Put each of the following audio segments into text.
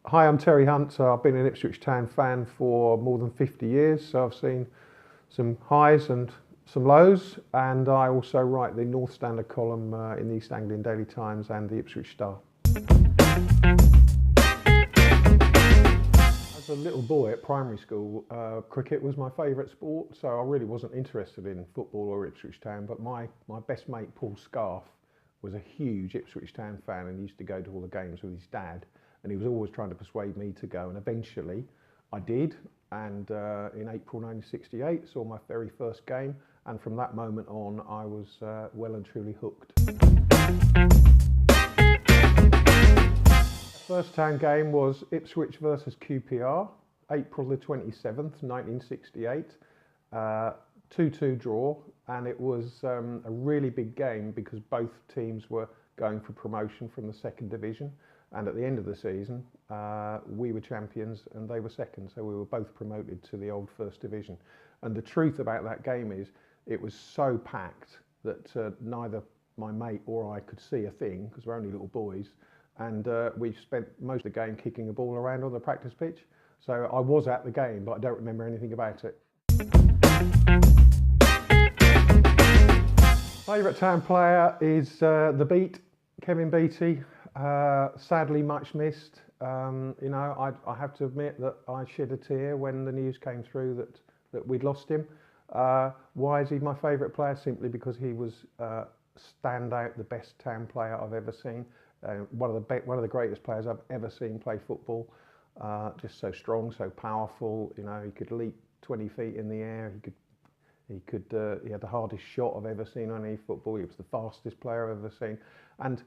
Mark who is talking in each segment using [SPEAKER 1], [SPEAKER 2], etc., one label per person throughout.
[SPEAKER 1] Hi, I'm Terry Hunt. So I've been an Ipswich Town fan for more than 50 years. So I've seen some highs and some lows, and I also write the North Standard column in the East Anglian Daily Times and the Ipswich Star. As a little boy at primary school, cricket was my favourite sport, so I really wasn't interested in football or Ipswich Town, but my best mate Paul Scarf was a huge Ipswich Town fan and used to go to all the games with his dad, and he was always trying to persuade me to go, and eventually I did, and in April 1968 saw my very first game, and from that moment on I was well and truly hooked. First Town game was Ipswich versus QPR, April the 27th, 1968, 2-2 draw, and it was a really big game because both teams were going for promotion from the second division, and at the end of the season we were champions and they were second, so we were both promoted to the old first division. And the truth about that game is it was so packed that neither my mate or I could see a thing because we're only little boys, and we spent most of the game kicking a ball around on the practice pitch. So I was at the game, but I don't remember anything about it. Favourite Town player is the Beat, Kevin Beattie. Sadly much missed. You know, I have to admit that I shed a tear when the news came through that we'd lost him. Why is he my favourite player? Simply because he was standout, the best Town player I've ever seen. One of the greatest players I've ever seen play football. Just so strong, so powerful. You know, he could leap 20 feet in the air. He had the hardest shot I've ever seen on any football. He was the fastest player I've ever seen. And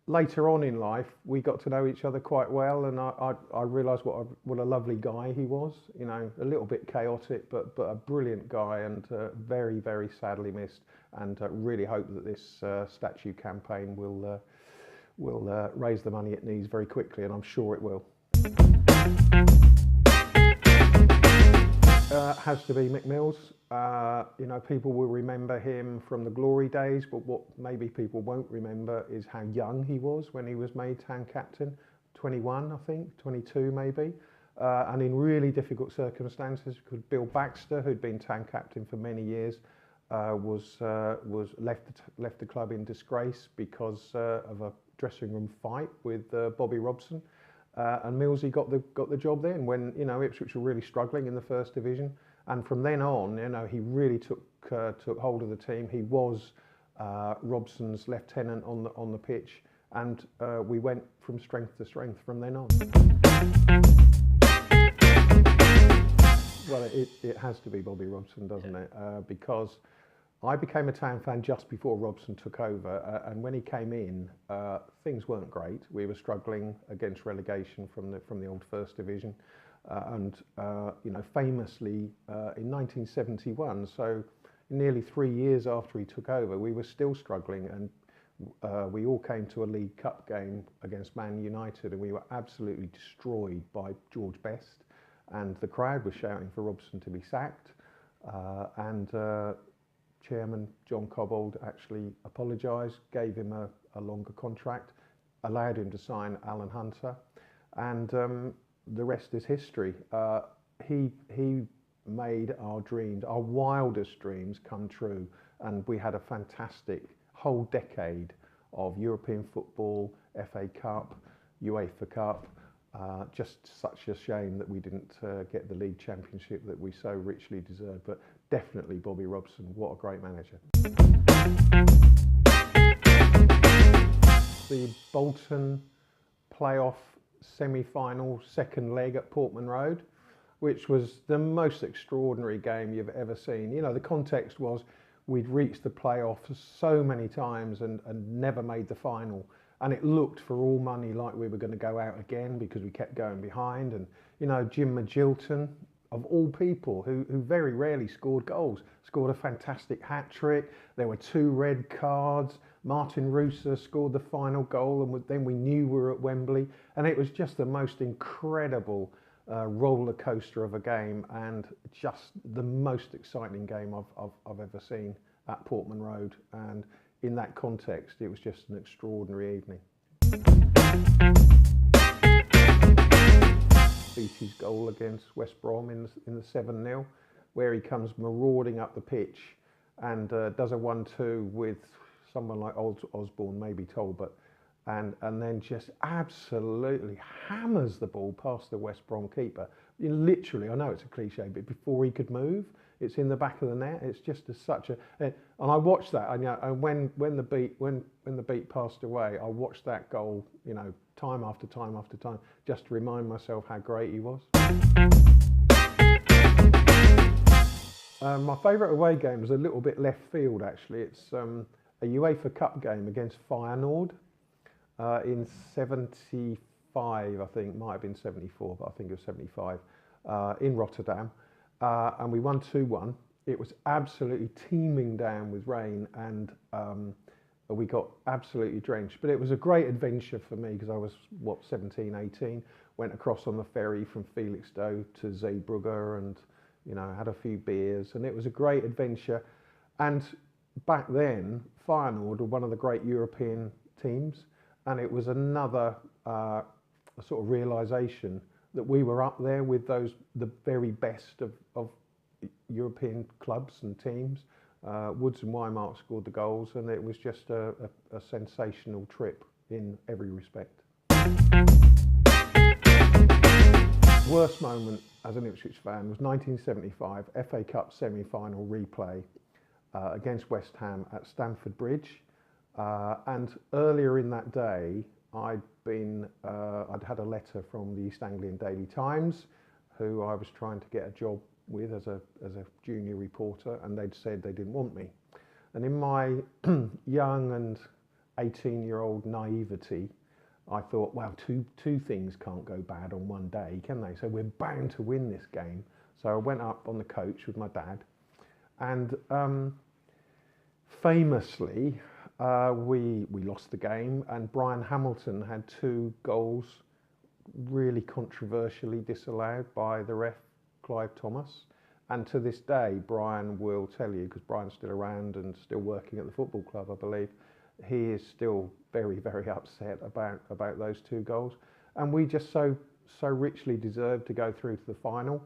[SPEAKER 1] later on in life, we got to know each other quite well, and I realised what a lovely guy he was. You know, a little bit chaotic, but a brilliant guy, and very, very sadly missed. And really hope that this statue campaign will raise the money it needs very quickly, and I'm sure it will. Has to be Mick Mills. You know, people will remember him from the glory days, but what maybe people won't remember is how young he was when he was made Town captain. 21, I think, 22 maybe, and in really difficult circumstances. Because Bill Baxter, who'd been Town captain for many years, was left the club in disgrace because of a dressing room fight with Bobby Robson, and Millsy got the job then when, you know, Ipswich were really struggling in the first division, and from then on, you know, he really took hold of the team. He was Robson's lieutenant on the pitch, and we went from strength to strength from then on. Well, it has to be Bobby Robson, doesn't it? Because I became a Town fan just before Robson took over, and when he came in, things weren't great. We were struggling against relegation from the old First Division, and you know, famously in 1971, so nearly 3 years after he took over, we were still struggling, and we all came to a League Cup game against Man United, and we were absolutely destroyed by George Best, and the crowd was shouting for Robson to be sacked, and Chairman John Cobbold actually apologised, gave him a longer contract, allowed him to sign Alan Hunter, and the rest is history. He made our dreams, our wildest dreams, come true, and we had a fantastic whole decade of European football, FA Cup, UEFA Cup. Just such a shame that we didn't get the league championship that we so richly deserved, but definitely Bobby Robson, what a great manager. The Bolton playoff semi-final second leg at Portman Road, which was the most extraordinary game you've ever seen. You know, the context was we'd reached the playoffs so many times and never made the final. And it looked for all money like we were going to go out again because we kept going behind. And, you know, Jim Magilton, of all people, who very rarely scored goals, scored a fantastic hat-trick. There were 2 red cards. Martin Rooser scored the final goal, and then we knew we were at Wembley. And it was just the most incredible roller coaster of a game, and just the most exciting game I've ever seen at Portman Road. And in that context, it was just an extraordinary evening. against West Brom in the 7-0, where he comes marauding up the pitch and does a 1-2 with someone like Osborne, maybe Talbot, and then just absolutely hammers the ball past the West Brom keeper. Literally, I know it's a cliche, but before he could move, it's in the back of the net. It's just such a, and I watched that, and when the beat passed away, I watched that goal, time after time after time, just to remind myself how great he was. My favourite away game was a little bit left field, actually. It's a UEFA Cup game against Feyenoord in '75, I think. Might have been '74, but I think it was '75, in Rotterdam. And we won 2-1. It was absolutely teeming down with rain, and we got absolutely drenched. But it was a great adventure for me because I was, 17, 18. Went across on the ferry from Felixstowe to Zeebrugge and, had a few beers. And it was a great adventure. And back then, Feyenoord were one of the great European teams. And it was another sort of realisation that we were up there with the very best of European clubs and teams. Woods and Weimark scored the goals, and it was just a sensational trip in every respect. Worst moment as an Ipswich fan was 1975 FA Cup semi-final replay against West Ham at Stamford Bridge. And earlier in that day, I'd had a letter from the East Anglian Daily Times, who I was trying to get a job with as a junior reporter, and they'd said they didn't want me. And in my young and 18-year-old naivety, I thought, well, two things can't go bad on one day, can they? So we're bound to win this game. So I went up on the coach with my dad, and famously, we lost the game, and Brian Hamilton had 2 goals really controversially disallowed by the ref, Clive Thomas. And to this day, Brian will tell you, because Brian's still around and still working at the football club, I believe, he is still very, very upset about those 2 goals. And we just so richly deserved to go through to the final.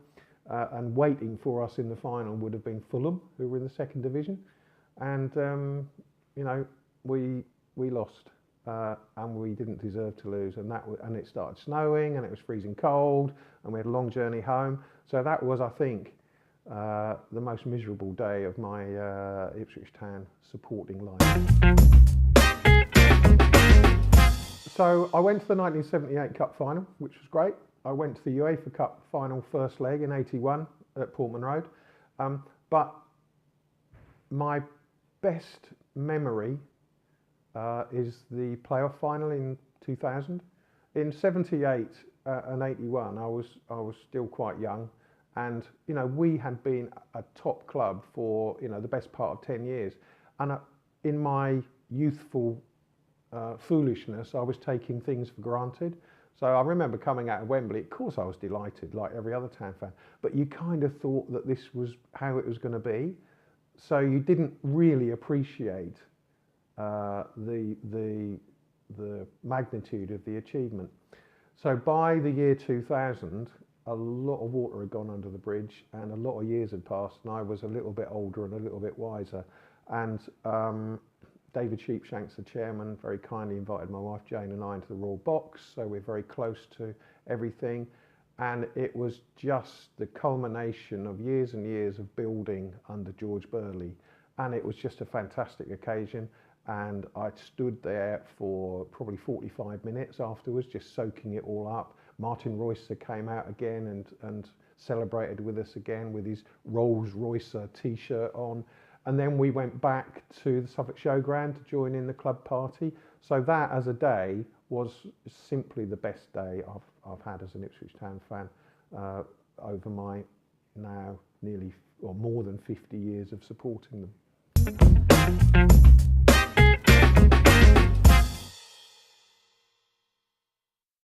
[SPEAKER 1] And waiting for us in the final would have been Fulham, who were in the 2nd division. And, we lost, and we didn't deserve to lose. And it started snowing, and it was freezing cold, and we had a long journey home. So that was, I think, the most miserable day of my Ipswich Town supporting life. So I went to the 1978 Cup final, which was great. I went to the UEFA Cup final first leg in '81 at Portman Road. But my best memory is the playoff final in 2000. In '78 and '81, I was still quite young, and we had been a top club for the best part of 10 years. And in my youthful foolishness, I was taking things for granted. So I remember coming out of Wembley. Of course, I was delighted, like every other Town fan. But you kind of thought that this was how it was going to be. So you didn't really appreciate the magnitude of the achievement. So by the year 2000, a lot of water had gone under the bridge, and a lot of years had passed, and I was a little bit older and a little bit wiser. And David Sheepshanks, the chairman, very kindly invited my wife Jane and I into the Royal Box, so we're very close to everything. And it was just the culmination of years and years of building under George Burley. And it was just a fantastic occasion. And I stood there for probably 45 minutes afterwards, just soaking it all up. Martin Roycer came out again and celebrated with us again with his Rolls Royce t-shirt on. And then we went back to the Suffolk Showground to join in the club party. So that as a day was simply the best day I've had as an Ipswich Town fan over my now nearly or more than 50 years of supporting them.